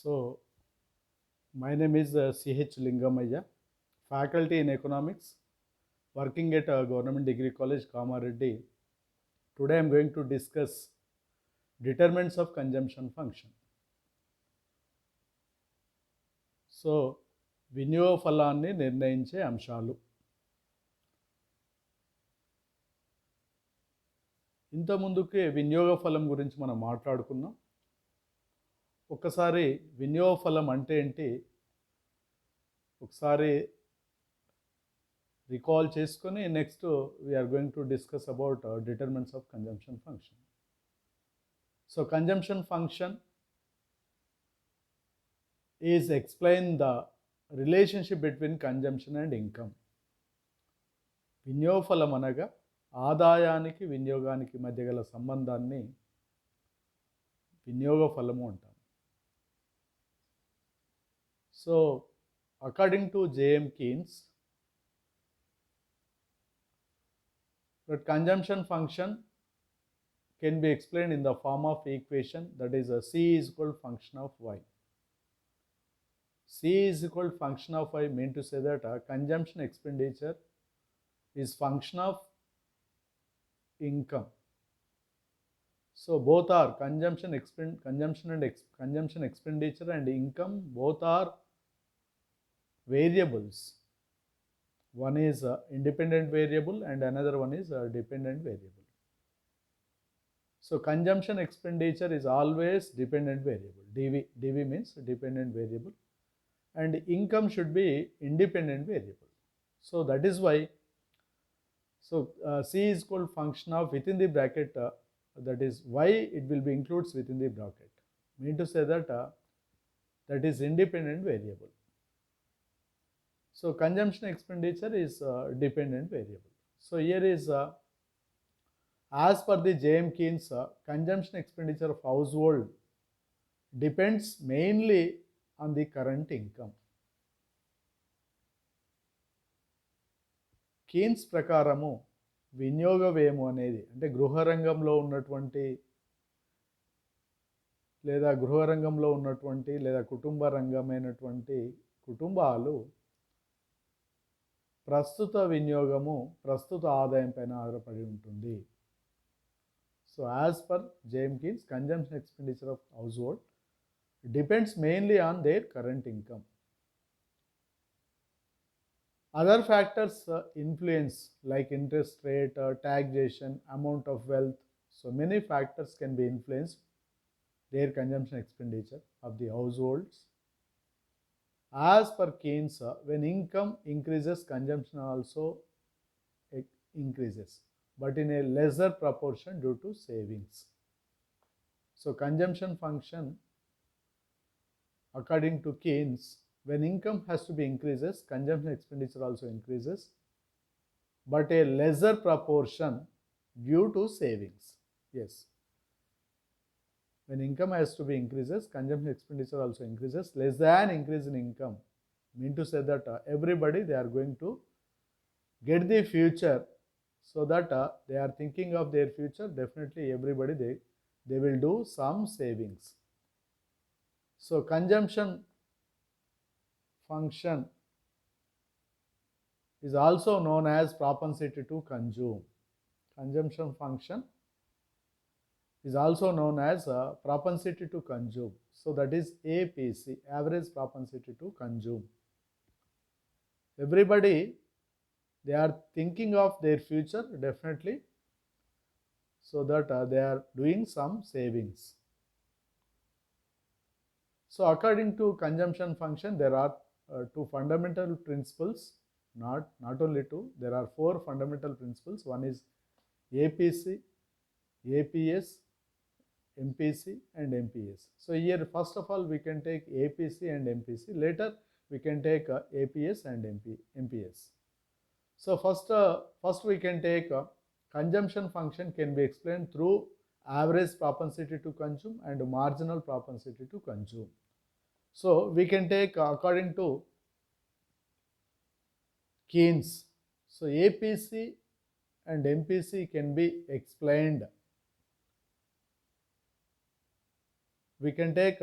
So, my name is C.H. Lingamaya, faculty in economics, working at Government Degree College, Kamareddy. Today I am going to discuss determinants of consumption function. So వినియోగ ఫలాన్ని నిర్ణయించే అంశాలు. ఇంతకుముందుకే వినియోగ ఫలం గురించి మనం మాట్లాడుకున్నాం. ఒకసారి వినియోగ ఫలం అంటే ఏంటి ఒకసారి రికాల్ చేసుకొని next we are going to discuss about determinants of consumption function. So consumption function is explain the relationship between consumption and income. వినియోగ ఫలం అనగా ఆదాయానికి వినియోగానికి మధ్య గల సంబంధాన్ని వినియోగ ఫలము అంటాం. So according to J.M. Keynes, that consumption function can be explained in the form of equation, that is C is equal to function of Y. C is equal to function of Y mean to say that consumption expenditure is function of income. So both are consumption expenditure and income both are variables. One is independent variable and another one is dependent variable. So consumption expenditure is always dependent variable. DV means dependent variable. And income should be independent variable. So that is why C is equal to function of within the bracket, that is Y it will be includes within the bracket, mean to say that that is independent variable. So consumption expenditure is dependent variable. So here is as per the J.M. Keynes, consumption expenditure of household depends mainly on the current income. Keynes ప్రకారము వినియోగ వ్యయము అనేది అంటే గృహరంగంలో ఉన్నటువంటి లేదా కుటుంబ రంగమైనటువంటి కుటుంబాలు ప్రస్తుత వినియోగము ప్రస్తుత ఆదాయం పైన ఆధారపడి ఉంటుంది. So as per J.M. Keynes, consumption expenditure of household depends mainly on their current income. Other factors influence like interest rate, taxation, amount of wealth. So many factors can be influenced their consumption expenditure of the households. As per Keynes, when income increases, consumption also increases, but in a lesser proportion due to savings. So consumption function, according to Keynes, when income has to be increases, consumption expenditure also increases, but a lesser proportion due to savings. Yes, when income has to be increases, consumption expenditure also increases, less than increase in income, mean to say that everybody they are going to get the future, so that they are thinking of their future. Definitely everybody they will do some savings. So consumption function is also known as propensity to consume. Consumption function is also known as propensity to consume. So that is APC, average propensity to consume. Everybody they are thinking of their future definitely, so that they are doing some savings. So according to consumption function, there are two fundamental principles, not only two, there are four fundamental principles. One is APC, APS, MPC and MPS. So here first of all we can take APC and MPC, later we can take APS and MPS. So first we can take consumption function can be explained through average propensity to consume and marginal propensity to consume. So we can take according to Keynes, so APC and MPC can be explained. We can take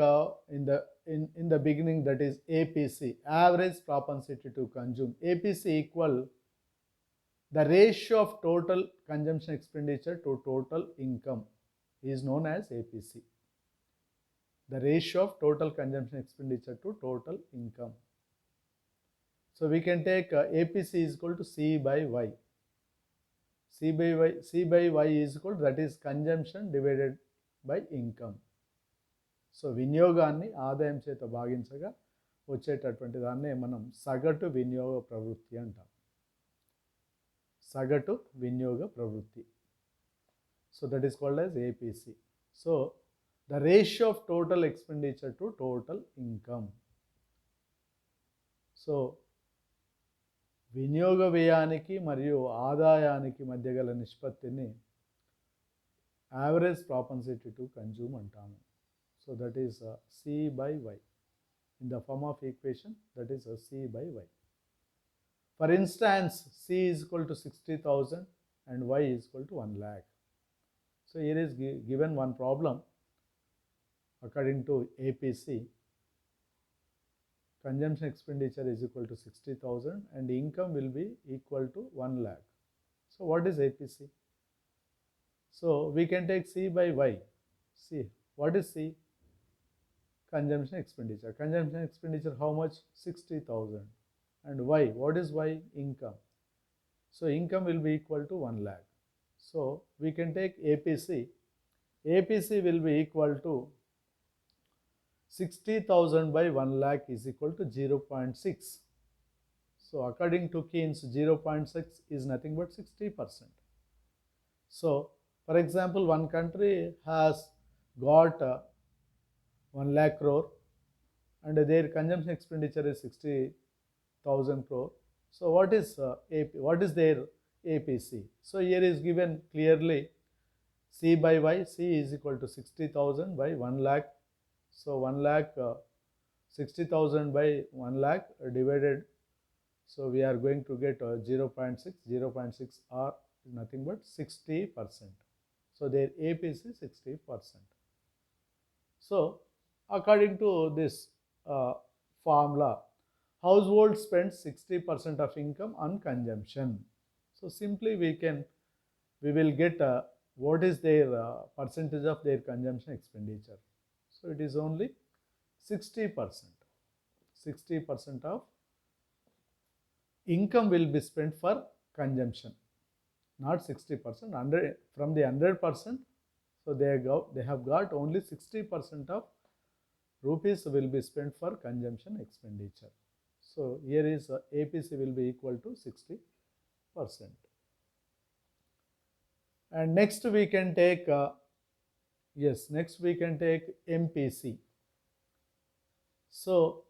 in the in the beginning, that is APC, average propensity to consume. APC equal the ratio of total consumption expenditure to total income is known as APC. The ratio of total consumption expenditure to total income. So we can take APC is equal to C by Y. C by Y is equal to, that is consumption divided by income. So వినియోగాన్ని ఆదాయం చేత భాగించగా వచ్చేటటువంటి దాన్నే మనం సగటు వినియోగ ప్రవృత్తి అంటాం. సగటు వినియోగ ప్రవృత్తి. So that is called as APC. So the ratio of total expenditure to total income. So వినియోగ వ్యయానికి మరియు ఆదాయానికి మధ్య గల నిష్పత్తిని యావరేజ్ ప్రాపెన్సిటీ టు కన్జ్యూమ్ అంటాము. So that is C by Y. In the form of equation, that is C by Y. For instance, C is equal to 60,000 and Y is equal to 1 lakh. So here is given one problem. According to APC, consumption expenditure is equal to 60,000 and income will be equal to 1 lakh. So what is APC? So we can take C by Y. C. What is C? Consumption expenditure. Consumption expenditure how much? 60,000. And Y, what is Y? Income. So income will be equal to 1 lakh. So we can take APC. APC will be equal to 60,000 by 1 lakh is equal to 0.6. So according to Keynes, 0.6 is nothing but 60%. So for example, one country has got 1 lakh crore and their consumption expenditure is 60,000 crore. So what is their APC? So here is given clearly C by Y. C is equal to 60,000 by 1 lakh. So 1 lakh 60,000 by 1 lakh divided. So we are going to get 0.6. 0.6 are nothing but 60%. So their APC is 60%. So according to this formula, household spends 60% of income on consumption. So simply we will get what is their percentage of their consumption expenditure. So it is only 60%. 60% of income will be spent for consumption, not 60%. From the 100%, so they have got only 60% of rupees will be spent for consumption expenditure. So here is APC will be equal to 60%. And next we can take MPC. So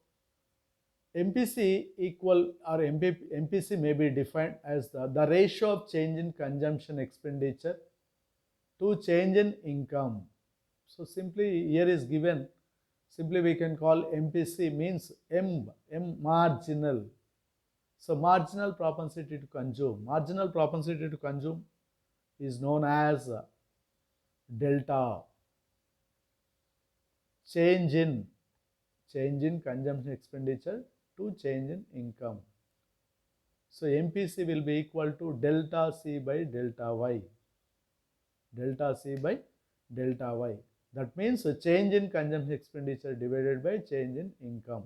MPC equal or MPC may be defined as the ratio of change in consumption expenditure to change in income. So simply here is given, simply we can call MPC means M marginal. So marginal propensity to consume. Marginal propensity to consume is known as delta. Change in consumption expenditure to change in income. So MPC will be equal to delta C by delta Y. Delta C by delta Y. That means a change in consumption expenditure divided by change in income.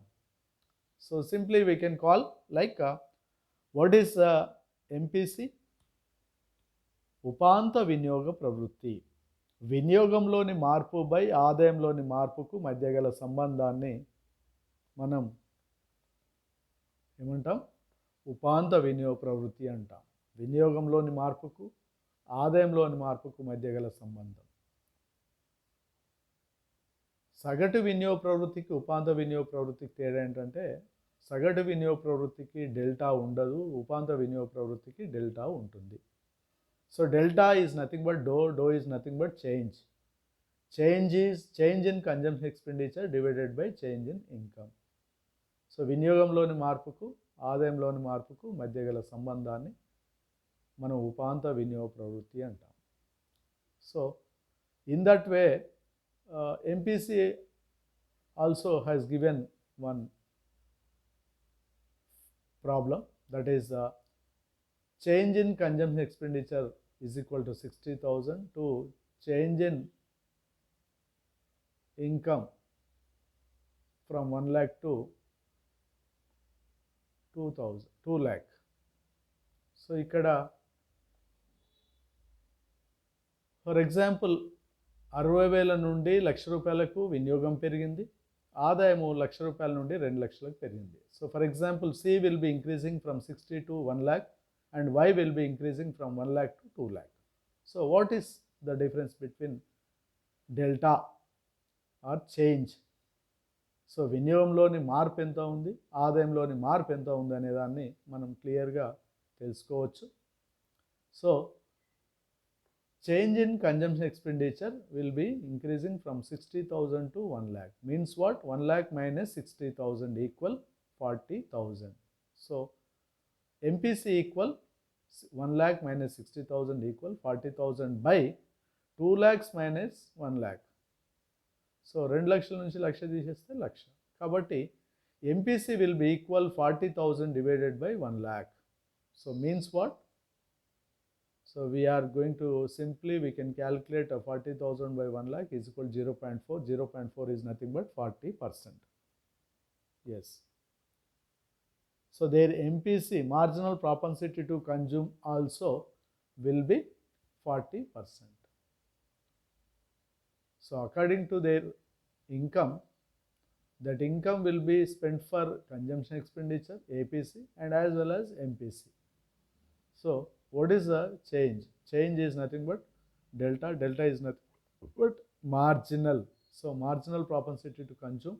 So simply we can call like what is MPC? ఉపాంత వినియోగ ప్రవృత్తి. వినియోగంలోని మార్పు by ఆదాయంలోని మార్పుకు మధ్య గల సంబంధాన్ని మనం ఏమంటాం? ఉపాంత వినియోగ ప్రవృత్తి అంటాం. వినియోగంలోని మార్పుకు ఆదాయంలోని మార్పుకు మధ్య గల సంబంధం. సగటు వినియోగ ప్రవృత్తికి ఉపాంత వినియోగ ప్రవృత్తికి తేడా ఏంటంటే, సగటు వినియోగ ప్రవృత్తికి డెల్టా ఉండదు, ఉపాంత వినియోగ ప్రవృత్తికి డెల్టా ఉంటుంది. So delta is nothing but డో is nothing but change. Change in consumption expenditure divided by change in income. So వినియోగంలోని మార్పుకు ఆదాయంలోని మార్పుకు మధ్య గల సంబంధాన్ని మనం ఉపాంత వినియోగ ప్రవృత్తి అంటాం. So in that way MPC also has given one problem, that is change in consumption expenditure is equal to 60,000 to change in income from 1 lakh to 2 lakh. So ikkada for example 60,000 నుండి లక్ష రూపాయలకు వినియోగం పెరిగింది, ఆదాయము లక్ష రూపాయల నుండి 2 లక్షలకు పెరిగింది. So for example C will be increasing from 60 to 1 lakh and y will be increasing from 1 lakh to 2 lakh. So what is the difference between delta or change? So వినియోగంలోని మార్పు ఎంత ఉంది, ఆదాయంలోని మార్పు ఎంత ఉంది అనే దాన్ని మనం క్లియర్గా తెలుసుకోవచ్చు. So change in consumption expenditure will be increasing from 60,000 to 1 lakh. Means what? 1 lakh minus 60,000 equal 40,000. So MPC equal 1 lakh minus 60,000 equal 40,000 by 2 lakhs minus 1 lakh. So 2 లక్షల నుంచి లక్ష తీసేస్తే లక్ష. కాబట్టి MPC will be equal 40,000 divided by 1 lakh. So means what? So we are going to simply, we can calculate a 40,000 by 1 lakh is equal to 0.4. 0.4 is nothing but 40%. Yes. So their MPC, marginal propensity to consume, also will be 40%. So according to their income, that income will be spent for consumption expenditure, APC, and as well as MPC. So what is the change? Change is nothing but delta. Delta is nothing but marginal. So marginal propensity to consume,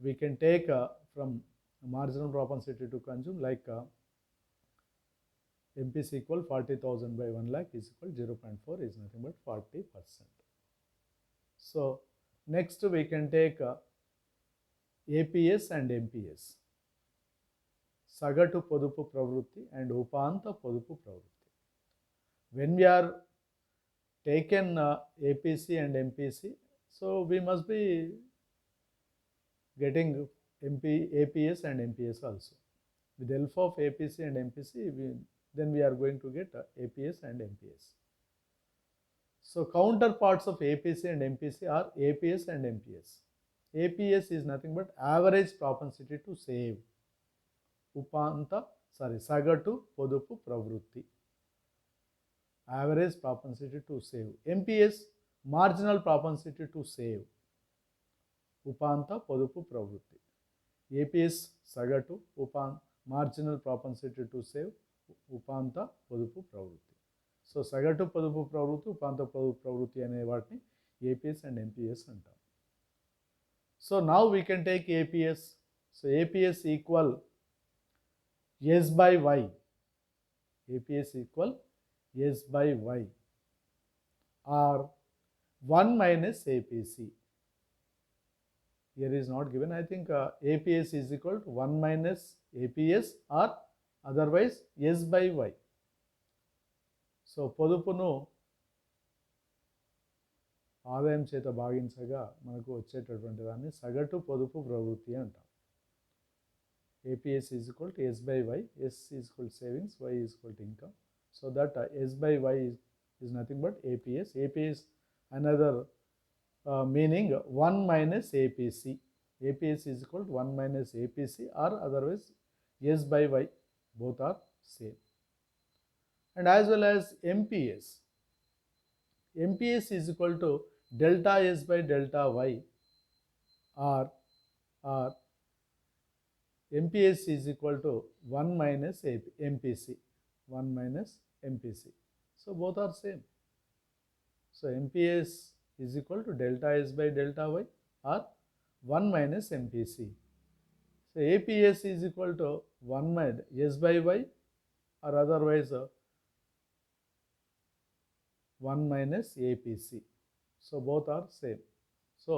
we can take from marginal propensity to consume like MPC equal 40,000 by 1 lakh is equal 0.4 is nothing but 40%. So next we can take APS and MPS. సగటు పొదుపు ప్రవృత్తి and ఉపాంత పొదుపు ప్రవృత్తి. When we are taken APC and MPC, so we must be getting APS and MPS also. With the help of APC and MPC, then we are going to get APS and MPS. So counterparts of APC and MPC are APS and MPS. APS is nothing but average propensity to save. సగటు పొదుపు ప్రవృత్తి, average propensity to save. MPS marginal propensity to save, ఉపాంత పొదుపు ప్రవృత్తి. APS సగటు, marginal propensity to save, ఉపాంత పొదుపు ప్రవృత్తి. సో సగటు పొదుపు ప్రవృత్తి, ఉపాంత పొదుపు ప్రవృత్తి అనే వాటిని ఏపీఎస్ అండ్ ఎంపీఎస్ అంటాం. So now we can take APS. So APS equal S by Y. APS equal S by Y or 1 minus APC. Here is not given. I think APS is equal to 1 minus APS or otherwise S by Y. So పొదుపును ఆదాయం చేత భాగించగా మనకు వచ్చేటటువంటి దాన్ని సగటు పొదుపు ప్రవృత్తి అంటాం. APS is equal to S by Y. S is equal to savings, Y is equal to income. So that S by Y is nothing but APS. APS another meaning 1 minus APC. APS is equal to 1 minus APC or otherwise S by Y. Both are same. And as well as MPS. MPS is equal to delta S by delta Y or MPS is equal to 1 minus MPC. 1 minus MPC. So both are same. So MPS is equal to delta S by delta Y or 1 minus MPC. So APS is equal to 1 minus S by Y or otherwise 1 minus APC. So both are same. So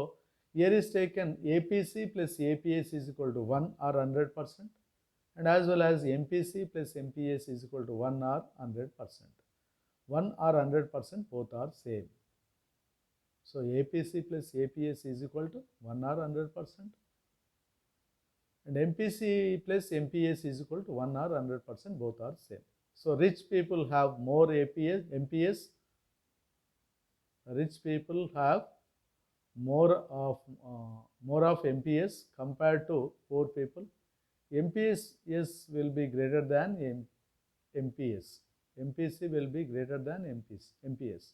here is taken APC plus APS is equal to 1 or 100%, and as well as MPC plus MPS is equal to 1 or 100%. 1 or 100% both are same. So APC plus APS is equal to 1 or 100%. And MPC plus MPS is equal to 1 or 100%, both are same. So rich people have more MPS, rich people have more of MPS compared to poor people. MPS will be greater than MPS. MPC will be greater than MPS.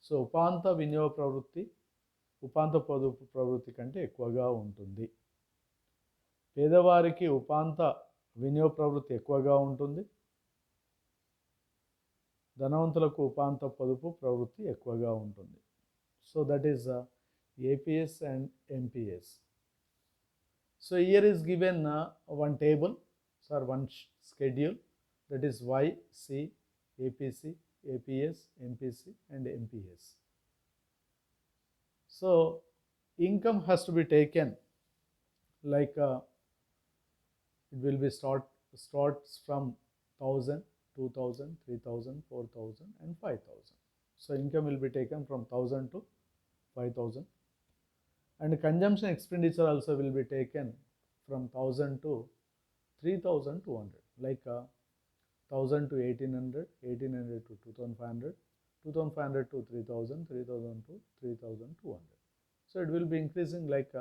So ఉపాంత వినియోగ ప్రవృత్తి ఉపాంత పొదుపు ప్రవృత్తి కంటే ఎక్కువగా ఉంటుంది. పేదవారికి ఉపాంత వినియోగ ప్రవృత్తి ఎక్కువగా ఉంటుంది, ధనవంతులకు ఉపాంత పొదుపు ప్రవృత్తి ఎక్కువగా ఉంటుంది. So that is APS and MPS. So here is given one table, one schedule, that is Y, C, APC, APS, MPC and MPS. So income has to be taken like it will be starts from 1000, 2000, 3000, 4000 and 5000. So income will be taken from 1000 to 5000. And consumption expenditure also will be taken from 1000 to 3200, like 1000 to 1800, 1800 to 2500, 2500 to 3000, 3000 to 3200. So it will be increasing like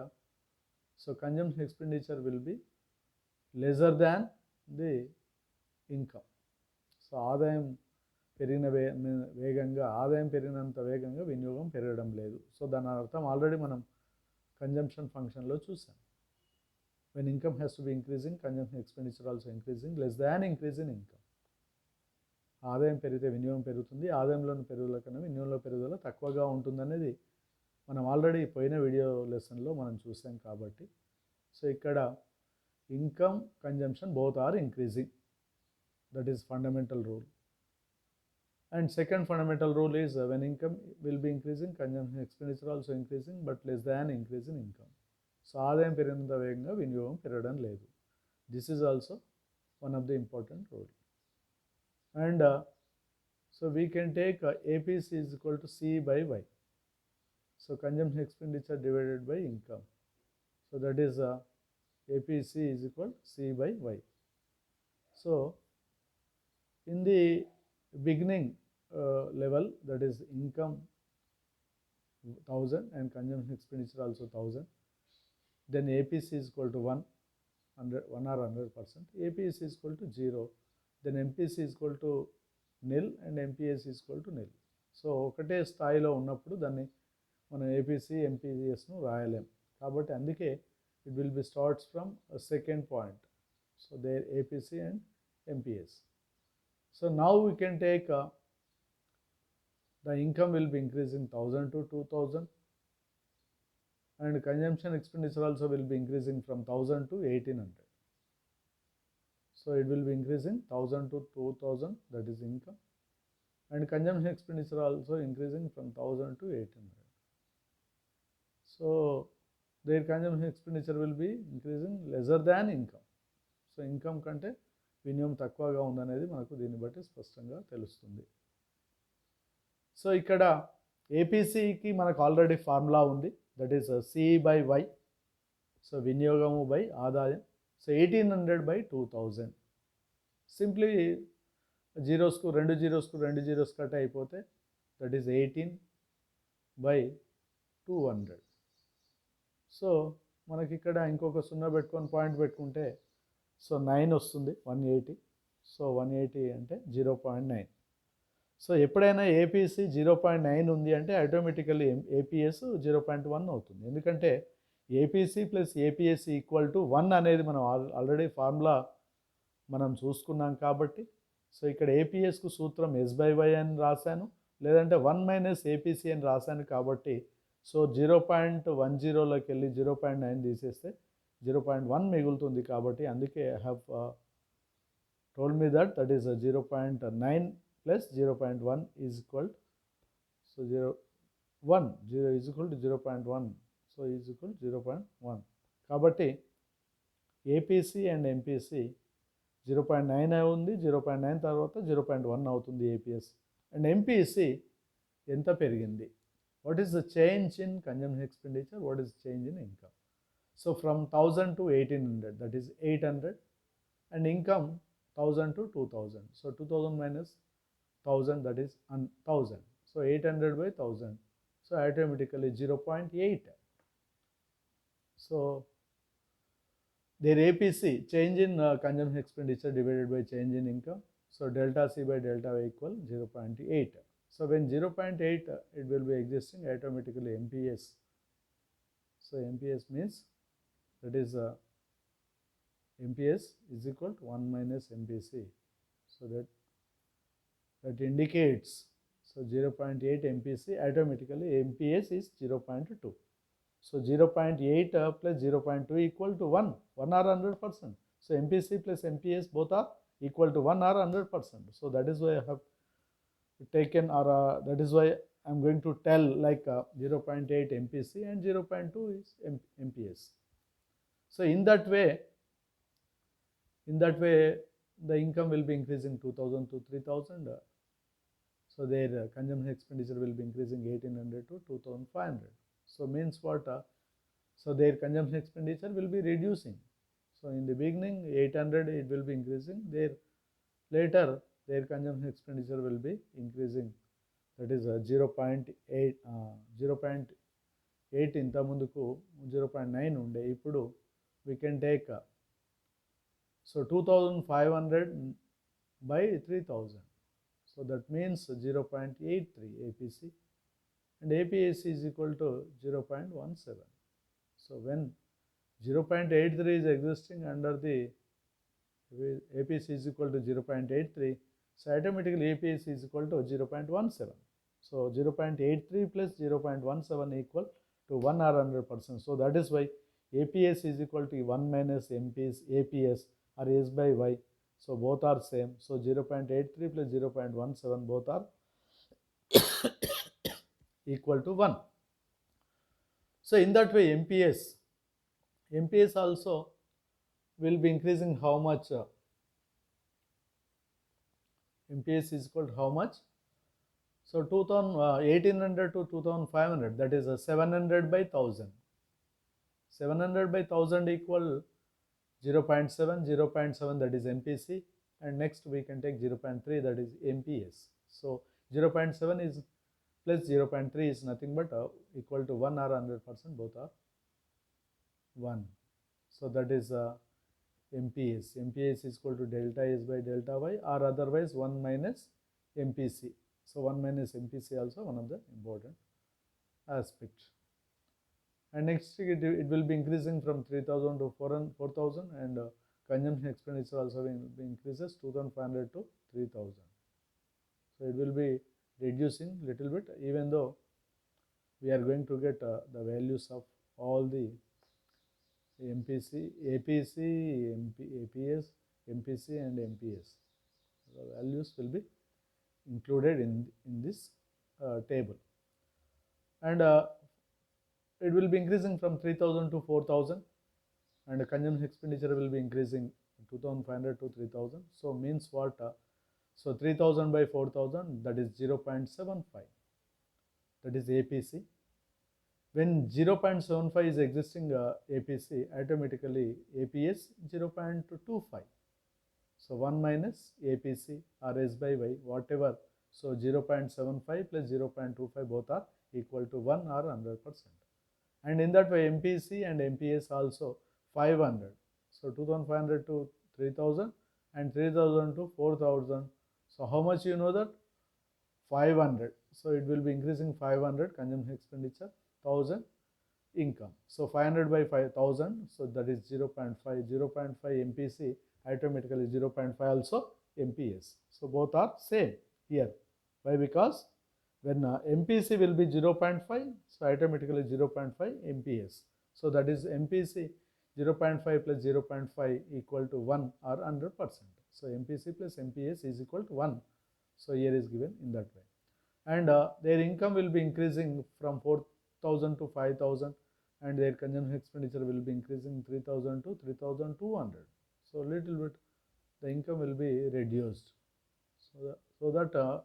so consumption expenditure will be lesser than the income. So ఆదాయం పెరిగిన ఆదాయం పెరిగినంత వేగంగా వినియోగం పెరగడం లేదు. So దాని అర్థం already మనం కన్జంప్షన్ ఫంక్షన్లో చూసాం. when income has to be increasing, consumption expenditure also increasing less than increase in income. ఆదాయం పెరిగితే వినియోగం పెరుగుతుంది, ఆదాయంలోని పెరుగుదల కన్నా వినియోగంలో పెరుగుదల తక్కువగా ఉంటుందనేది మనం ఆల్రెడీ పోయిన వీడియో లెసన్లో మనం చూసాం కాబట్టి. సో ఇక్కడ income consumption both are increasing, that is fundamental rule. And second fundamental rule is when income will be increasing, consumption expenditure also increasing but less than increase in income. So ఆదాయం పెరిగినంత వేగంగా వినియోగం పెరగడం లేదు. This is also one of the important rule. And so we can take APC is equal to C by Y. So consumption expenditure divided by income. So that is APC is equal to C by Y. So in the beginning level, that is income 1000 and consumption expenditure also 1000, then APC is equal to 1 or 100%, APS is equal to 0, then MPC is equal to nil and MPS is equal to nil. So ఒకటే స్థాయిలో ఉన్నప్పుడు దాన్ని మనం APC MPSను రాయలేం కాబట్టి అందుకే it will be starts from a second point. So there APC and MPS. So now we can take the income will be increasing 1000 to 2000 and consumption expenditure also will be increasing from 1000 to 1800. So it will be increasing 1000 to 2000, that is income, and consumption expenditure also increasing from 1000 to 1800. So their consumption expenditure will be increasing lesser than income. So income కంటే వినియోగం తక్కువగా ఉందనేది మనకు దీన్ని బట్టి స్పష్టంగా తెలుస్తుంది. So ఇక్కడ ఏపీసీకి మనకు ఆల్రెడీ ఫార్ములా ఉంది, that is C by Y. So వినియోగము బై ఆదాయం. So 1800 by 2000. సింప్లీ జీరోస్కు రెండు జీరోస్ కట్ అయిపోతే దట్ ఈస్ 18 by 200. సో మనకి ఇక్కడ ఇంకొక సున్నా పెట్టుకొని పాయింట్ పెట్టుకుంటే సో 9 వస్తుంది, 180. సో 180 అంటే 0.9. సో ఎప్పుడైనా ఏపీసీ 0.9 ఉంది అంటే ఆటోమేటికల్లీ ఏపీఎస్ 0.1 అవుతుంది. ఎందుకంటే APC plus APS equal to 1 అనేది మనం ఆల్రెడీ ఫార్ములా మనం చూసుకున్నాం కాబట్టి. సో ఇక్కడ ఏపీఎస్కు సూత్రం S/Y అని రాశాను, లేదంటే 1 - ఏపీసీ అని రాశాను కాబట్టి. సో 0.10లోకి వెళ్ళి 0.9 తీసేస్తే 0.1 మిగులుతుంది కాబట్టి అందుకే I have told me that is 0.9 plus 0.1 is equal, so 0 is equal to 0.1, so is equal to 0.1. కాబట్టి ఏపీసీ అండ్ ఎంపీసీ 0.9 ఉంది, 0.9 తర్వాత 0.1 అవుతుంది ఏపీఎస్. అండ్ ఎంపీసీ ఎంత పెరిగింది, What is the change in consumption expenditure? What is change in income? So from 1000 to 1800, that is 800, and income 1000 to 2000. So 2000 minus 1000, that is 1000. So 800 by 1000. So automatically 0.8. So their APC, change in consumption expenditure divided by change in income. So delta C by delta Y equal 0.8. So when 0.8 it will be existing, automatically MPS. So MPS means that is MPS is equal to 1 minus MPC. So that indicates, so 0.8 MPC, automatically MPS is 0.2. So 0.8 plus 0.2 equal to 1 or 100%. So MPC plus MPS both are equal to 1 or 100%. So that is why I have taken, or that is why I am going to tell like 0.8 MPC and 0.2 is MPS. So in that way the income will be increasing 2000 to 3000. So their consumption expenditure will be increasing 1800 to 2500. So means what? So their consumption expenditure will be reducing. So in the beginning 800 it will be increasing. Later their consumption expenditure will be increasing. That is 0.8 ఇంత ముందుకు 0.9 ఉండే, ఇప్పుడు we can take so 2500 by 3000. So that means 0.83 APC, and APS is equal to 0.17. So when 0.83 is existing under the APC is equal to 0.83, so automatically APS is equal to 0.17. So 0.83 plus 0.17 equal to 1 or 100%. So that is why APS is equal to 1 minus APS or S by Y. So both are same. So 0.83 plus 0.17 both are equal to 1. So in that way MPS also will be increasing how much? MPS is equal to how much? So 1800 to 2500, that is 700 by 1000. 700 by 1000 equal 0.7, 0.7 that is MPC, and next we can take 0.3 that is MPS. So 0.7 is plus 0.3 is nothing but equal to 1 or 100%, both are 1. So that is MPS. MPS is equal to delta S by delta Y, or otherwise 1 minus MPC. So 1 minus MPC also one of the important aspects. And next it will be increasing from 3000 to 4000, and consumption expenditure also will be increases 2500 to 3000. So it will be reducing little bit, even though we are going to get the values of all the MPC, APC, APS, MPC and MPS. The values will be included in this table, and it will be increasing from 3000 to 4000, and the consumption expenditure will be increasing 2500 to 3000. So means what? So 3000 by 4000, that is 0.75, that is APC. When 0.75 is existing APC, automatically APS 0.25. So 1 minus APC or S by Y, whatever. So 0.75 plus 0.25 both are equal to 1 or 100%. And in that way MPC and MPS also 500. So 2500 to 3000 and 3000 to 4000. So how much you know that? 500. So it will be increasing 500 consumption expenditure, 1000 income. So 500 by 5000, so that is 0.5. 0.5 MPC, automatically 0.5 also MPS. So both are same here. Why? Because when MPC will be 0.5, so automatically 0.5 MPS. So that is MPC 0.5 plus 0.5 equal to 1 or 100%. So MPC plus MPS is equal to 1. So here is given in that way. And their income will be increasing from 4000 to 5000, and their consumption expenditure will be increasing 3000 to 3200. So little bit the income will be reduced, so that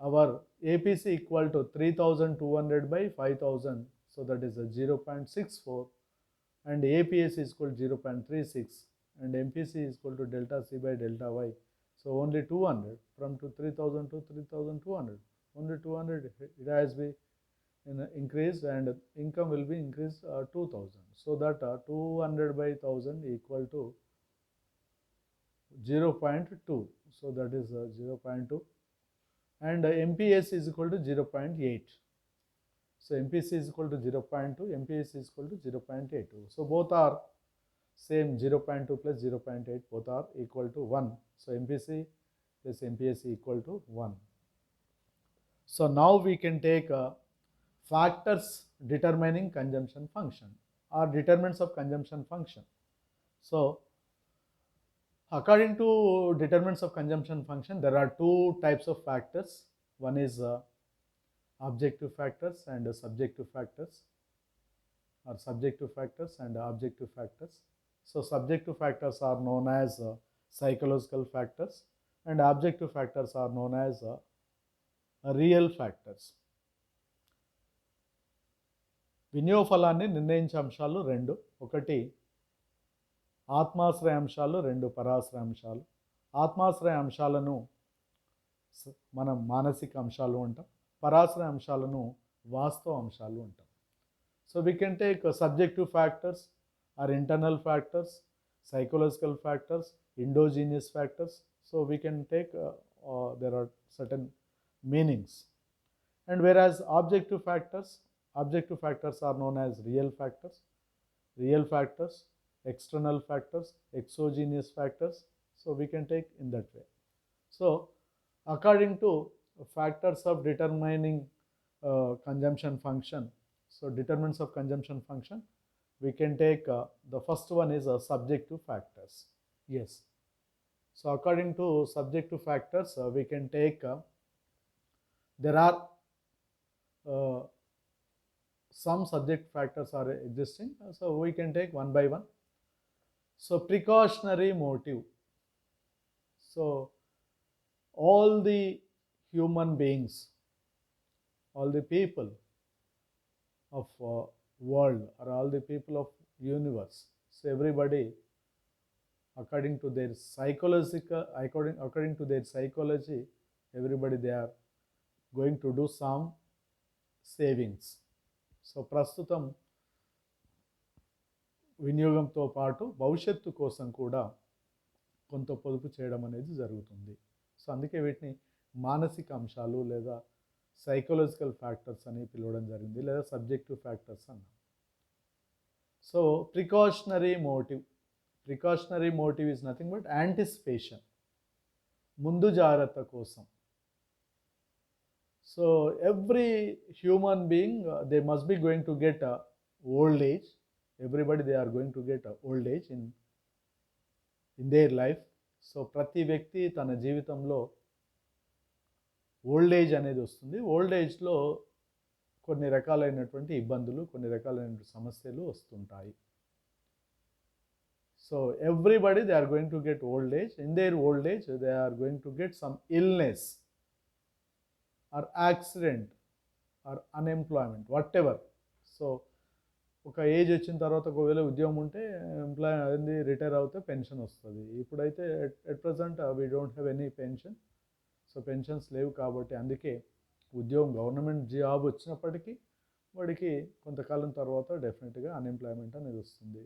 our APC equal to 3200 by 5000, so that is a 0.64, and APS is equal to 0.36, and MPC is equal to delta C by delta Y. So only 200, from 3000 to 3200, only 200 it has been increased, and income will be increased 2000. So that 200 by 1000 equal to 0.2. So that is 0.2, and MPS is equal to 0.8. So MPC is equal to 0.2, MPS is equal to 0.82. So both are same, 0.2 plus 0.8, both are equal to 1. So MPC plus MPS equal to 1. So now we can take factors determining consumption function or determinants of consumption function. So according to determinants of consumption function, there are two types of factors. One is objective factors and subjective factors, or subjective factors and objective factors. So subjective factors are known as psychological factors, and objective factors are known as real factors. వినియోగ ఫలాన్ని నిర్ణయించే అంశాలు రెండు, ఒకటి ఆత్మాశ్రయ అంశాలు, రెండు పరాశ్రయ అంశాలు. ఆత్మాశ్రయ అంశాలను మనం మానసిక అంశాలు అంటాం, పరాశ్రయ అంశాలను వాస్తవ అంశాలు అంటాం. So we can take subjective factors or internal factors, psychological factors, endogenous factors. So we can take there are certain meanings. And whereas objective factors are known as real factors, external factors, exogenous factors. So we can take in that way. So according to factors of determining consumption function, so determinants of consumption function, we can take the first one is subjective factors. Yes. So according to subjective factors, we can take there are some subject factors are existing. So we can take one by one. So precautionary motive. So all the human beings, all the people of world, or all the people of universe, so everybody according to their psychology, everybody they are going to do some savings. So ప్రస్తుతం వినియోగంతో పాటు భవిష్యత్తు కోసం కూడా కొంత పొదుపు చేయడం అనేది జరుగుతుంది. సో అందుకే వీటిని మానసిక అంశాలు లేదా సైకలాజికల్ ఫ్యాక్టర్స్ అని పిలవడం జరిగింది, లేదా సబ్జెక్టివ్ ఫ్యాక్టర్స్ అన్నాం. So precautionary motive is nothing but anticipation, ముందు జాగ్రత్త కోసం. So every human being they must be going to get old age. Everybody they are going to get old age in their life. So ప్రతి వ్యక్తి తన జీవితంలో old age అనేది వస్తుంది. Old ఏజ్లో కొన్ని రకాలైనటువంటి ఇబ్బందులు, కొన్ని రకాలైన సమస్యలు వస్తుంటాయి. So everybody they are going to get old age. In their old age they are going to get some illness or accident or unemployment, whatever. So ఒక ఏజ్ వచ్చిన తర్వాత ఒకవేళ ఉద్యోగం ఉంటే రిటైర్ అవుతే పెన్షన్ వస్తుంది. ఇప్పుడైతే at present we don't have any pension. So pensions లేవు కాబట్టి అందుకే ఉద్యోగం గవర్నమెంట్ జాబ్ వచ్చినప్పటికీ వాడికి కొంతకాలం తర్వాత డెఫినెట్గా అన్ఎంప్లాయ్మెంట్ అనేది వస్తుంది.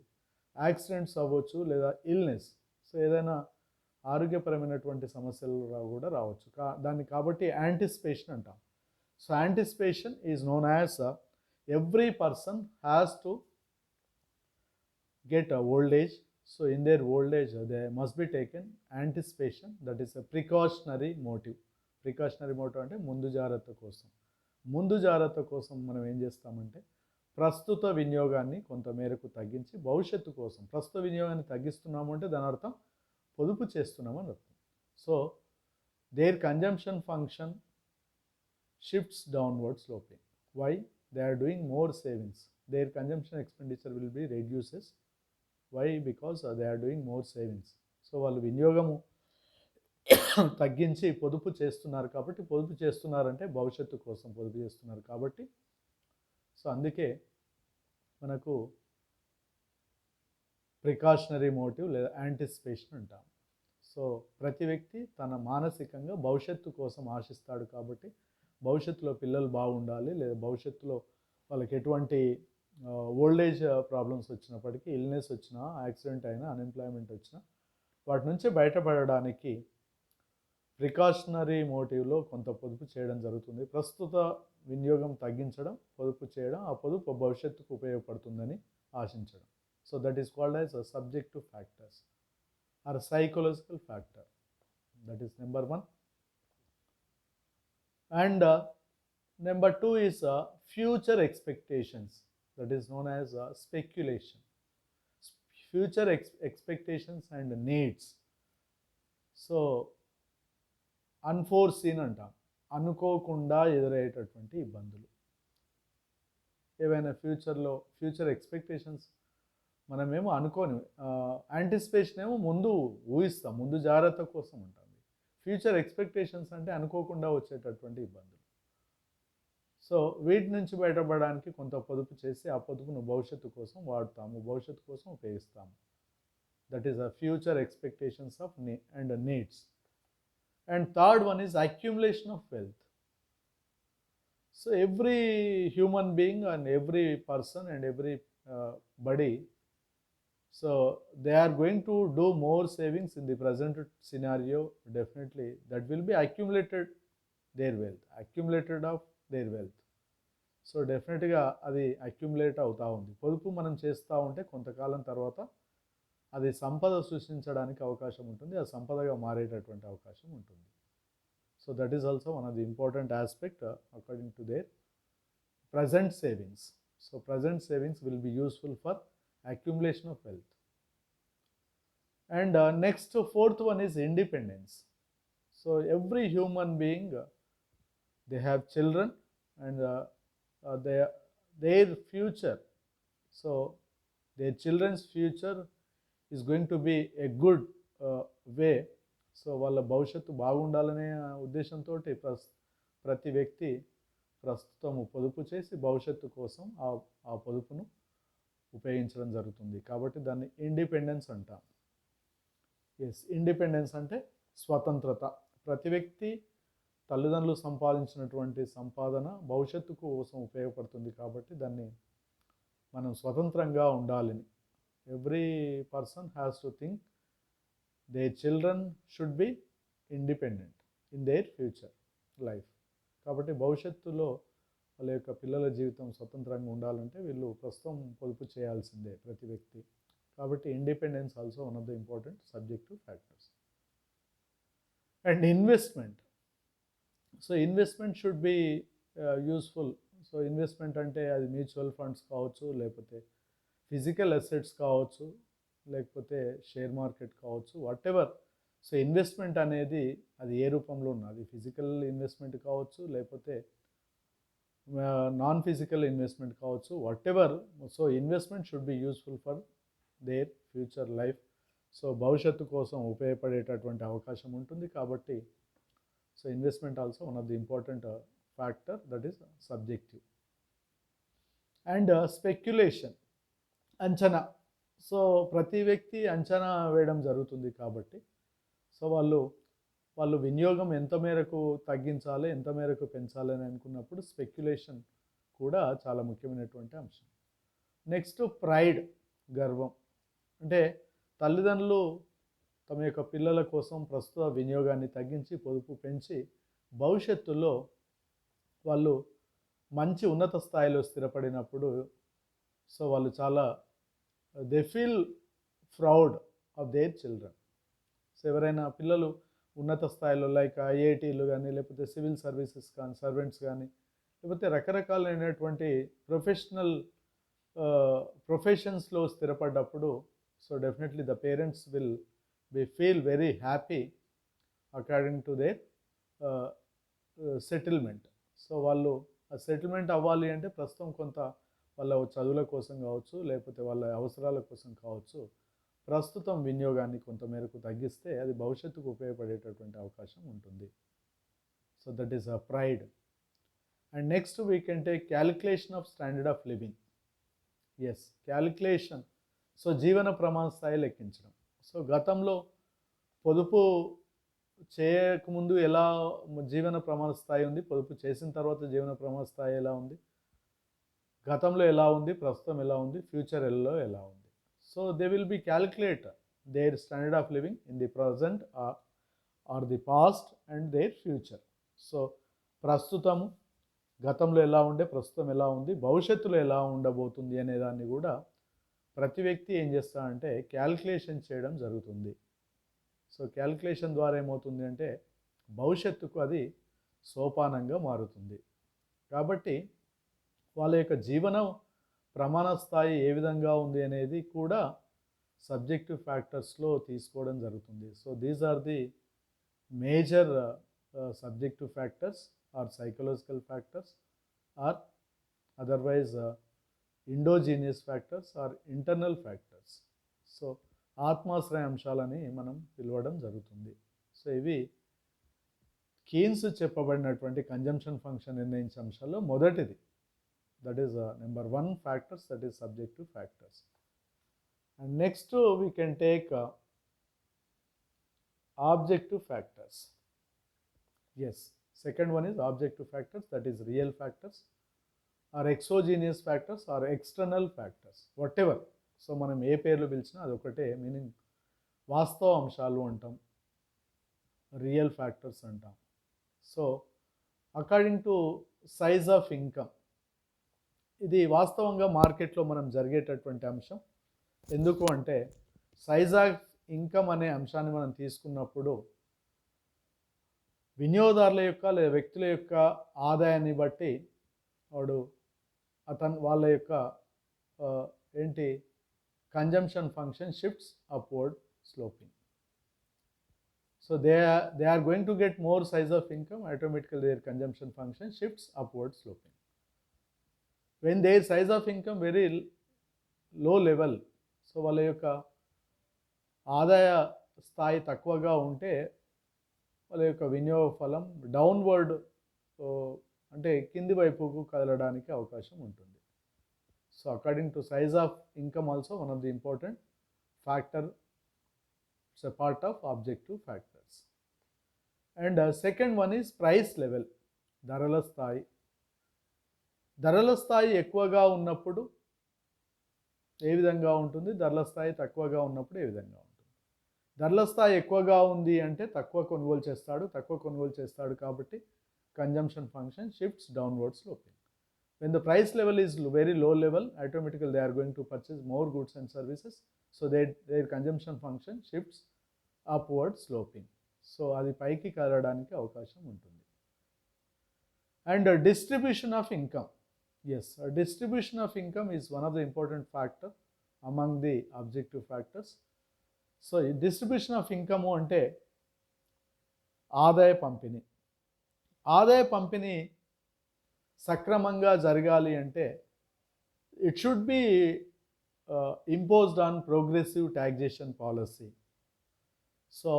యాక్సిడెంట్స్ అవ్వచ్చు లేదా ఇల్నెస్, సో ఏదైనా ఆరోగ్యపరమైనటువంటి సమస్యలు కూడా రావచ్చు. దాన్ని కాబట్టి యాంటిసిపేషన్ అంటాం. So anticipation is known as every person has to get old age. So in their old age they must be taken anticipation, that is a precautionary motive. అంటే ముందు జాగ్రత్త కోసం. ముందు జాగ్రత్త కోసం మనం ఏం చేస్తామంటే ప్రస్తుత వినియోగాన్ని కొంత మేరకు తగ్గించి భవిష్యత్తు కోసం, ప్రస్తుత వినియోగాన్ని తగ్గిస్తున్నాము అంటే దాని అర్థం పొదుపు చేస్తున్నామని అర్థం. So their consumption function shifts downward sloping. Why? They are doing more savings. Their consumption expenditure will be reduces. Why? Because they are doing more savings. So వాళ్ళు వినియోగము తగ్గించి పొదుపు చేస్తున్నారు కాబట్టి, పొదుపు చేస్తున్నారంటే భవిష్యత్తు కోసం పొదుపు చేస్తున్నారు కాబట్టి, సో అందుకే మనకు ప్రికాషనరీ మోటివ్ లేదా యాంటిసిపేషన్ అంటాం. సో ప్రతి వ్యక్తి తన మానసికంగా భవిష్యత్తు కోసం ఆశిస్తాడు కాబట్టి, భవిష్యత్తులో పిల్లలు బాగుండాలి, లేదా భవిష్యత్తులో వాళ్ళకి ఎటువంటి ఓల్డ్ ఏజ్ ప్రాబ్లమ్స్ వచ్చినప్పటికీ, ఇల్నెస్ వచ్చినా, యాక్సిడెంట్ అయినా, అన్ఎంప్లాయ్మెంట్ వచ్చినా వాటి నుంచి బయటపడడానికి ప్రికాషనరీ మోటివ్లో కొంత పొదుపు చేయడం జరుగుతుంది. ప్రస్తుత వినియోగం తగ్గించడం, పొదుపు చేయడం, ఆ పొదుపు భవిష్యత్తుకు ఉపయోగపడుతుందని ఆశించడం. So that is called as subjective factors or psychological factor. That is number 1. And number 2 is future expectations, that is known as speculation. Future expectations and needs. So unforeseen అంటాం, అనుకోకుండా ఎదురయ్యేటటువంటి ఇబ్బందులు. ఏవైనా ఫ్యూచర్ ఎక్స్పెక్టేషన్స్ మనమేమో అనుకోని, anticipation ఏమో ముందు ఊహిస్తాం, ముందు జాగ్రత్త కోసం ఉంటుంది. ఫ్యూచర్ ఎక్స్పెక్టేషన్స్ అంటే అనుకోకుండా వచ్చేటటువంటి ఇబ్బందులు. సో వీటి నుంచి బయటపడడానికి కొంత పొదుపు చేసి ఆ పొదుపును భవిష్యత్తు కోసం వాడుతాము, భవిష్యత్తు కోసం ఉపయోగిస్తాము. That is future expectations of and needs. And third one is accumulation of wealth. So every human being and every person and every body, so they are going to do more savings in the present scenario. Definitely that will be accumulated of their wealth. So డెఫినెట్గా అది accumulate అవుతూ ఉంది. పొదుపు మనం చేస్తూ ఉంటే కొంతకాలం తర్వాత అది సంపద సృష్టించడానికి అవకాశం ఉంటుంది, అది సంపదగా మారేటటువంటి అవకాశం ఉంటుంది. So that is also one of the important aspect according to there present savings. So present savings will be useful for accumulation of wealth. And next, fourth one is independence. So every human being, they have children, and their future, so their children's future is going to be a good way. So వాళ్ళ భవిష్యత్తు బాగుండాలనే ఉద్దేశంతో ప్రతి వ్యక్తి ప్రస్తుతము పొదుపు చేసి భవిష్యత్తు కోసం ఆ పొదుపును ఉపయోగించడం జరుగుతుంది. కాబట్టి దాన్ని ఇండిపెండెన్స్ అంటాం. ఎస్, ఇండిపెండెన్స్ అంటే స్వతంత్రత. ప్రతి వ్యక్తి తల్లిదండ్రులు సంపాదించినటువంటి సంపాదన భవిష్యత్తు కోసం ఉపయోగపడుతుంది కాబట్టి దాన్ని మనం స్వతంత్రంగా ఉండాలని, every person has to think their children should be independent in their future life. కాబట్టి భవిష్యత్తులో వాళ్ళ యొక్క పిల్లల జీవితం స్వతంత్రంగా ఉండాలంటే వీళ్ళు ప్రస్తుతం పొదుపు చేయాల్సిందే ప్రతి వ్యక్తి. కాబట్టి independence also one of the important subjective factors. And investment. So investment should be useful. So investment అంటే అది మ్యూచువల్ ఫండ్స్ కావచ్చు, లేకపోతే ఫిజికల్ అసెట్స్ కావచ్చు, లేకపోతే షేర్ మార్కెట్ కావచ్చు, వాట్ ఎవర్. సో ఇన్వెస్ట్మెంట్ అనేది అది ఏ రూపంలో ఉన్నది, ఫిజికల్ ఇన్వెస్ట్మెంట్ కావచ్చు, లేకపోతే నాన్ ఫిజికల్ ఇన్వెస్ట్మెంట్ కావచ్చు, what ever. So investment should be useful for their future life. So భవిష్యత్తు కోసం ఉపయోగపడేటటువంటి అవకాశం ఉంటుంది కాబట్టి so investment also one of the important factor, that is subjective. And speculation, అంచనా. సో ప్రతి వ్యక్తి అంచనా వేయడం జరుగుతుంది కాబట్టి సో వాళ్ళు వినియోగం ఎంత మేరకు తగ్గించాలి, ఎంత మేరకు పెంచాలి అని అనుకున్నప్పుడు స్పెక్యులేషన్ కూడా చాలా ముఖ్యమైనటువంటి అంశం. నెక్స్ట్ ప్రైడ్, గర్వం. అంటే తల్లిదండ్రులు తమ యొక్క పిల్లల కోసం ప్రస్తుత వినియోగాన్ని తగ్గించి పొదుపు పెంచి భవిష్యత్తులో వాళ్ళు మంచి ఉన్నత స్థాయిలో స్థిరపడినప్పుడు సో వాళ్ళు చాలా they feel proud of their children. So ఎవరైనా పిల్లలు ఉన్నత స్థాయిలో లైక్ ఐఐటీలు కానీ, లేకపోతే సివిల్ సర్వీసెస్ కానీ, సర్వెంట్స్ కానీ, లేకపోతే రకరకాలైనటువంటి ప్రొఫెషన్స్లో స్థిరపడ్డప్పుడు so definitely the parents will feel very happy according to their settlement. So వాళ్ళు ఆ సెటిల్మెంట్ అవ్వాలి అంటే ప్రస్తుతం కొంత వాళ్ళ చదువుల కోసం కావచ్చు, లేకపోతే వాళ్ళ అవసరాల కోసం కావచ్చు, ప్రస్తుతం వినియోగాన్ని కొంతమేరకు తగ్గిస్తే అది భవిష్యత్తుకు ఉపయోగపడేటటువంటి అవకాశం ఉంటుంది. So that is a pride. And next we can take calculation of standard of living. Yes, calculation. So జీవన ప్రమాణ స్థాయి లెక్కించడం. సో గతంలో పొదుపు చేయకముందు ఎలా జీవన ప్రమాణ స్థాయి ఉంది, పొదుపు చేసిన తర్వాత జీవన ప్రమాణ స్థాయి ఎలా ఉంది, గతంలో ఎలా ఉంది, ప్రస్తుతం ఎలా ఉంది, ఫ్యూచర్లో ఎలా ఉంది. So they will be calculate their standard of living in the present or the past and their future. So ప్రస్తుతము, గతంలో ఎలా ఉండే, ప్రస్తుతం ఎలా ఉంది, భవిష్యత్తులో ఎలా ఉండబోతుంది అనే దాన్ని కూడా ప్రతి వ్యక్తి ఏం చేస్తారంటే క్యాలిక్యులేషన్ చేయడం జరుగుతుంది. సో క్యాలిక్యులేషన్ ద్వారా ఏమవుతుంది అంటే భవిష్యత్తుకు అది సోపానంగా మారుతుంది. కాబట్టి వాళ్ళ యొక్క జీవన ప్రమాణ స్థాయి ఏ విధంగా ఉంది అనేది కూడా సబ్జెక్టివ్ ఫ్యాక్టర్స్లో తీసుకోవడం జరుగుతుంది. So these are the major subjective factors or psychological factors or otherwise endogenous factors or internal factors. So ఆత్మాశ్రయ అంశాలని మనం పిలవడం జరుగుతుంది. సో ఇవి కీన్స్ చెప్పబడినటువంటి కన్జంప్షన్ ఫంక్షన్ నిర్ణయించే అంశాల్లో మొదటిది. That is number 1 factors, that is subjective factors. And next we can take objective factors. Yes, second one is objective factors, that is real factors or exogenous factors or external factors, whatever. So మనం ఏ పేర్లు పిలిచినా అదొకటే meaning. వాస్తవ అంశాలు అంటాం, real factors అంటాం. So according to size of income, ఇది వాస్తవంగా మార్కెట్లో మనం జరిగేటటువంటి అంశం. ఎందుకు అంటే సైజ్ ఆఫ్ ఇన్కమ్ అనే అంశాన్ని మనం తీసుకున్నప్పుడు వినియోగదారుల యొక్క లేదా వ్యక్తుల యొక్క ఆదాయాన్ని బట్టి వాళ్ళ యొక్క ఏంటి consumption function shifts upward sloping. So they are going to get more size of income, automatically their consumption function shifts upward sloping. When their size of income very low level, so వాళ్ళ యొక్క ఆదాయ స్థాయి తక్కువగా ఉంటే వాళ్ళ యొక్క వినియోగ ఫలం డౌన్వర్డ్ అంటే కింది వైపుకు కదలడానికి అవకాశం ఉంటుంది. So according to size of income also one of the important factor, it's a part of objective factors. And second one is price level, ధరల స్థాయి. ధరల స్థాయి ఎక్కువగా ఉన్నప్పుడు ఏ విధంగా ఉంటుంది, ధరల స్థాయి తక్కువగా ఉన్నప్పుడు ఏ విధంగా ఉంటుంది. ధరల స్థాయి ఎక్కువగా ఉంది అంటే తక్కువ కొనుగోలు చేస్తాడు కాబట్టి consumption function shifts downward sloping. When the price level is very low level, automatically they are going to purchase more goods and services. So their consumption function shifts upward sloping. So అది పైకి కదలడానికి అవకాశం ఉంటుంది. And distribution of income. Yes, distribution of income is one of the important factor among the objective factors. So distribution of income అంటే ఆదాయ పంపిణీ సక్రమంగా జరగాలి అంటే it should be imposed on progressive taxation policy. So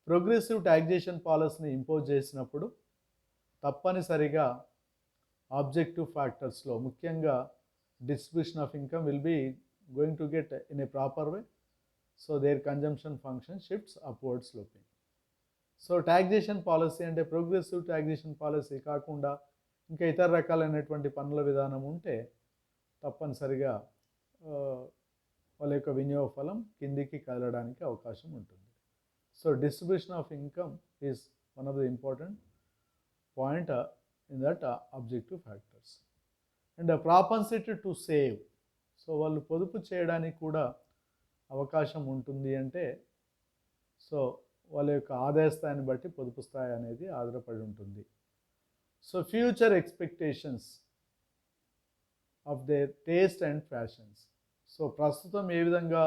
progressive taxation పాలసీని impose చేసినప్పుడు తప్పనిసరిగా objective ఫ్యాక్టర్స్లో ముఖ్యంగా distribution of income will be going to get in a proper way. So their consumption function shifts upward sloping. So taxation policy అంటే progressive taxation policy కాకుండా ఇంకా ఇతర రకాలైనటువంటి పన్నుల విధానం ఉంటే తప్పనిసరిగా వాళ్ళ యొక్క వినియోగ ఫలం కిందికి కదలడానికి అవకాశం ఉంటుంది. So distribution of income is one of the important point in that objective factors. And propensity to save. So వాళ్ళు పొదుపు చేయడానికి కూడా అవకాశం ఉంటుంది అంటే సో వాళ్ళ యొక్క ఆదాయ స్థాయిని బట్టి పొదుపు స్థాయి అనేది ఆధారపడి ఉంటుంది. So future expectations of their taste and fashions. So ప్రస్తుతం ఏ విధంగా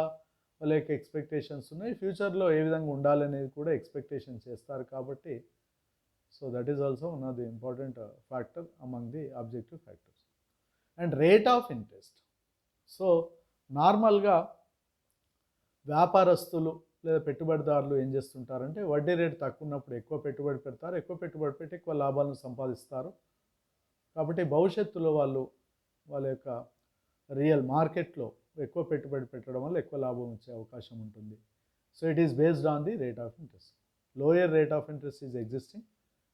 వాళ్ళ యొక్క ఎక్స్పెక్టేషన్స్ ఉన్నాయి, ఫ్యూచర్లో ఏ విధంగా ఉండాలనేది కూడా ఎక్స్పెక్టేషన్ చేస్తారు కాబట్టి so that is also one of the important factor among the objective factors. And rate of interest. So నార్మల్గా వ్యాపారస్తులు లేదా పెట్టుబడిదారులు ఏం చేస్తుంటారంటే వడ్డీ రేటు తక్కువ ఉన్నప్పుడు ఎక్కువ పెట్టుబడి పెడతారు, ఎక్కువ పెట్టుబడి పెట్టి ఎక్కువ లాభాలను సంపాదిస్తారు. కాబట్టి భవిష్యత్తులో వాళ్ళు వాళ్ళ యొక్క రియల్ మార్కెట్లో ఎక్కువ పెట్టుబడి పెట్టడం వల్ల ఎక్కువ లాభం వచ్చే అవకాశం ఉంటుంది. So it is based on the rate of interest. Lower rate of interest is existing,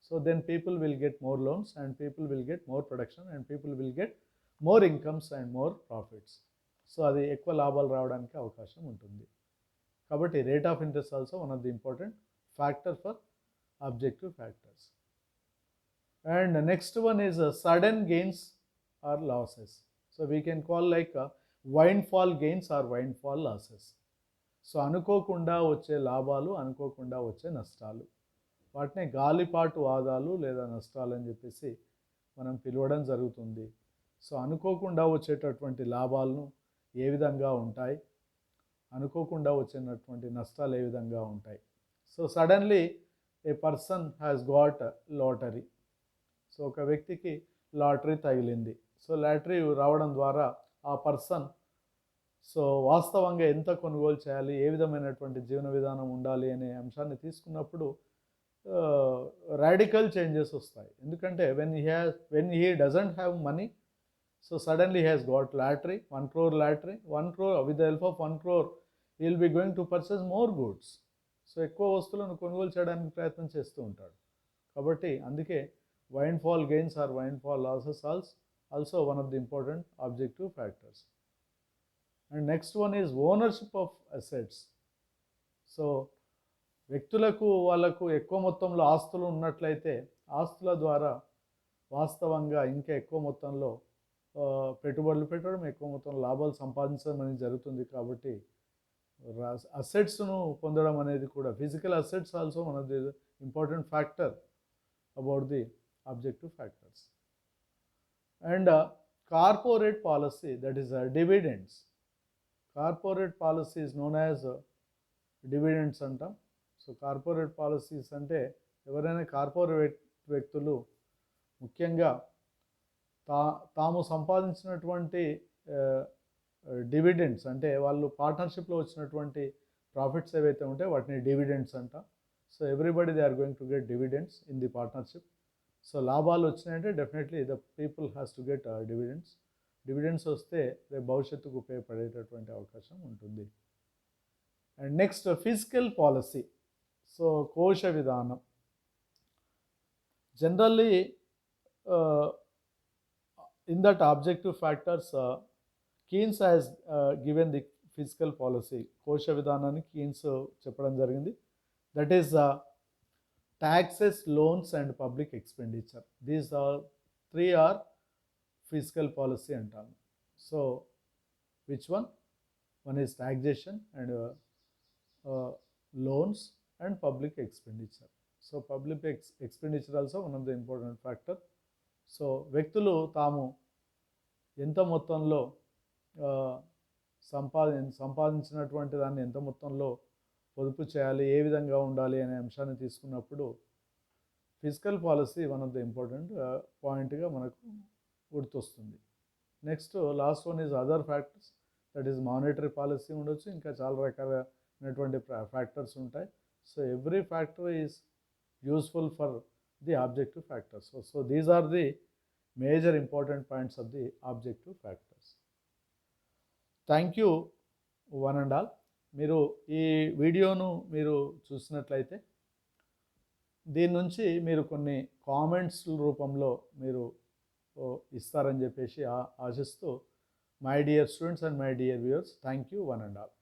so then people will get more loans and people will get more production and people will get more incomes and more profits. So అది ఎక్కువ లాభాలు రావడానికి అవకాశం ఉంటుంది. కాబట్టి rate of interest also one of the important factor for objective factors. And the next one is sudden gains or losses. So we can call like windfall gains or windfall losses. So అనుకోకుండా వచ్చే లాభాలు, అనుకోకుండా వచ్చే నష్టాలు, వాటిని గాలిపాటు ఆదాలు లేదా నష్టాలు అని చెప్పేసి మనం పిలవడం జరుగుతుంది. సో అనుకోకుండా వచ్చేటటువంటి లాభాలను ఏ విధంగా ఉంటాయి, అనుకోకుండా వచ్చేటటువంటి నష్టాలు ఏ విధంగా ఉంటాయి. So suddenly A person has got lottery. So ఒక వ్యక్తికి లాటరీ తగిలింది. సో లాటరీ రావడం ద్వారా ఆ పర్సన్ సో వాస్తవంగా ఎంత కొనుగోలు చేయాలి, ఏ విధమైనటువంటి జీవన విధానం ఉండాలి అనే అంశాన్ని తీసుకున్నప్పుడు రాడికల్ చేంజెస్ వస్తాయి. ఎందుకంటే when he doesn't have money, so suddenly has got lottery, 1 crore lottery, 1 crore with the help of 1 crore he will be going to purchase more goods. So ఎక్కువ వస్తువులను కొనుగోలు చేయడానికి ప్రయత్నం చేస్తూ ఉంటాడు. కాబట్టి అందుకే windfall gains or windfall losses also one of the important objective factors. And next one is ownership of assets. So వ్యక్తులకు వాళ్ళకు ఎక్కువ మొత్తంలో ఆస్తులు ఉన్నట్లయితే ఆస్తుల ద్వారా వాస్తవంగా ఇంకా ఎక్కువ మొత్తంలో పెట్టుబడులు పెట్టడం, ఎక్కువ మొత్తంలో లాభాలు సంపాదించడం అనేది జరుగుతుంది. కాబట్టి అసెట్స్ను పొందడం అనేది కూడా, physical assets also one of the important factor about the objective factors. And corporate policy, that is dividends. Corporate policy is known as dividends అంటాం. సో కార్పొరేట్ పాలసీస్ అంటే ఎవరైనా కార్పొరేట్ వ్యక్తులు ముఖ్యంగా తాము సంపాదించినటువంటి డివిడెండ్స్, అంటే వాళ్ళు పార్ట్నర్షిప్లో వచ్చినటువంటి ప్రాఫిట్స్ ఏవైతే ఉంటాయో వాటిని డివిడెండ్స్ అంటాం. So everybody they are going to get dividends in the partnership. So లాభాలు వచ్చినాయంటే definitely the people has to get dividends. Dividends వస్తే రేపు భవిష్యత్తుకు ఉపయోగపడేటటువంటి అవకాశం ఉంటుంది. And next physical policy. So కోశ విధానం. Generally in that objective factors Keynes has given the physical policy. కోశ విధానాన్ని కీన్స్ చెప్పడం జరిగింది. That is taxes, loans and public expenditure. These are 3 are fiscal policy అంటాము. So which one? One is taxation and loans and public expenditure. So public expenditure also one of the important factor. So వ్యక్తులు తాము ఎంత మొత్తంలో సంపాదించినటువంటి దాన్ని ఎంత మొత్తంలో పొదుపు చేయాలి, ఏ విధంగా ఉండాలి అనే అంశాన్ని తీసుకున్నప్పుడు physical policy one of the important పాయింట్గా మనకు గుర్తొస్తుంది. Next last one is other factors. That is monetary policy ఉండొచ్చు, ఇంకా చాలా రకాలైనటువంటి ఫ్యాక్టర్స్ ఉంటాయి. So every factor is useful for the objective factors. So these are the major important points of the objective factors. Thank you one and all. మీరు ఈ వీడియోను మీరు చూసినట్లయితే దీని నుంచి మీరు కొన్ని కామెంట్స్ రూపంలో మీరు ఇస్తారని చెప్పేసి ఆశిస్తూ, my dear students and my dear viewers, thank you one and all.